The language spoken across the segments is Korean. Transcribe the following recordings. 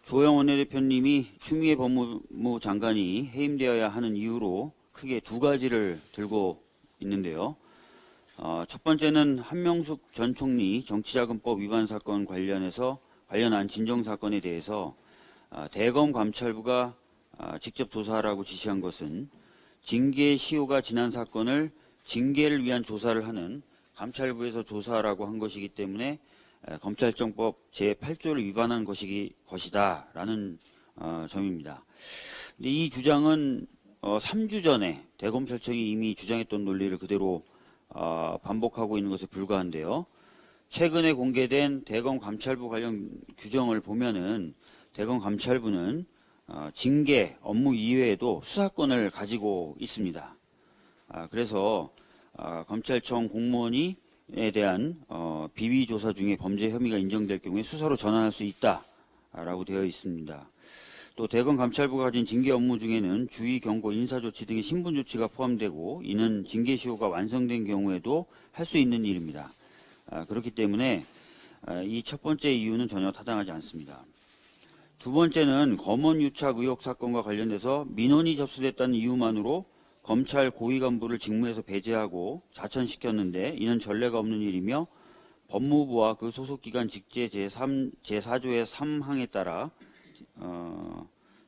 조영 원내대표님이 추미애 법무부 장관이 해임되어야 하는 이유로 크게 두 가지를 들고 있는데요. 첫 번째는 한명숙 전 총리 정치자금법 위반 사건 관련한 진정사건에 대해서 대검 감찰부가 직접 조사하라고 지시한 것은 징계 시효가 지난 사건을 징계를 위한 조사를 하는 감찰부에서 조사하라고 한 것이기 때문에 검찰청법 제8조를 위반한 것이다 라는 점입니다. 근데 이 주장은 3주 전에 대검찰청이 이미 주장했던 논리를 그대로 반복하고 있는 것에 불과한데요. 최근에 공개된 대검 감찰부 관련 규정을 보면은 대검 감찰부는 징계 업무 이외에도 수사권을 가지고 있습니다. 그래서 검찰청 공무원에 대한 비위 조사 중에 범죄 혐의가 인정될 경우에 수사로 전환할 수 있다라고 되어 있습니다. 또 대검 감찰부가 가진 징계 업무 중에는 주의, 경고, 인사조치 등의 신분 조치가 포함되고 이는 징계 시효가 완성된 경우에도 할 수 있는 일입니다. 그렇기 때문에 이 첫 번째 이유는 전혀 타당하지 않습니다. 두 번째는 검언 유착 의혹 사건과 관련돼서 민원이 접수됐다는 이유만으로 검찰 고위 간부를 직무에서 배제하고 자천시켰는데 이는 전례가 없는 일이며 법무부와 그 소속기관 직제 제4조의 3항에 따라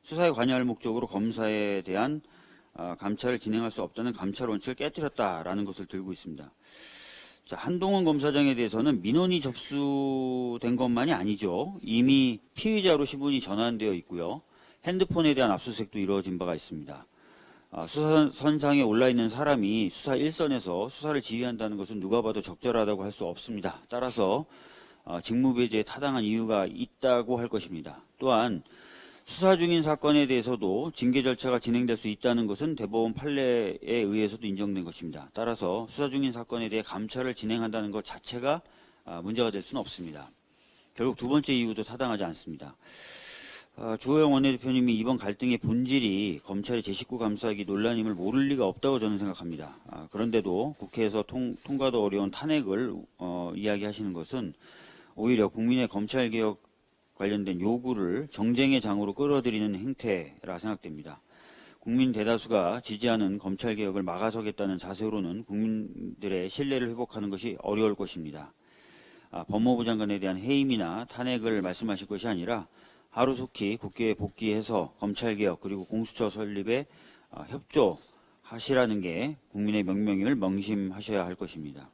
수사에 관여할 목적으로 검사에 대한 감찰을 진행할 수 없다는 감찰 원칙을 깨뜨렸다라는 것을 들고 있습니다. 자, 한동훈 검사장에 대해서는 민원이 접수된 것만이 아니죠. 이미 피의자로 신분이 전환되어 있고요. 핸드폰에 대한 압수수색도 이루어진 바가 있습니다. 수사선상에 올라있는 사람이 수사 일선에서 수사를 지휘한다는 것은 누가 봐도 적절하다고 할 수 없습니다. 따라서 직무배제에 타당한 이유가 있다고 할 것입니다. 또한 수사 중인 사건에 대해서도 징계 절차가 진행될 수 있다는 것은 대법원 판례에 의해서도 인정된 것입니다. 따라서 수사 중인 사건에 대해 감찰을 진행한다는 것 자체가 문제가 될 수는 없습니다. 결국 두 번째 이유도 타당하지 않습니다. 주호영 원내대표님이 이번 갈등의 본질이 검찰의 제19 감사기 논란임을 모를 리가 없다고 저는 생각합니다. 그런데도 국회에서 통과도 어려운 탄핵을 이야기하시는 것은 오히려 국민의 검찰개혁 관련된 요구를 정쟁의 장으로 끌어들이는 행태라 생각됩니다. 국민 대다수가 지지하는 검찰개혁을 막아서겠다는 자세로는 국민들의 신뢰를 회복하는 것이 어려울 것입니다. 법무부 장관에 대한 해임이나 탄핵을 말씀하실 것이 아니라 하루속히 국회에 복귀해서 검찰개혁 그리고 공수처 설립에 협조하시라는 게 국민의 명령임을 명심하셔야 할 것입니다.